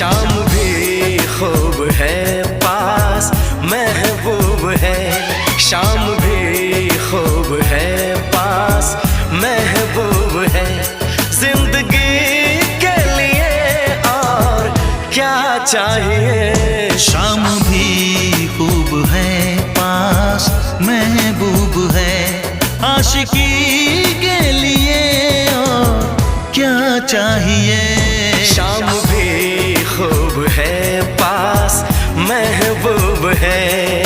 शाम भी खूब है पास महबूब है, शाम भी खूब है पास महबूब है। जिंदगी के लिए और क्या चाहिए। शाम भी खूब है पास महबूब है, आशिकी के लिए और क्या चाहिए। शाम भी खूब है पास महबूब है।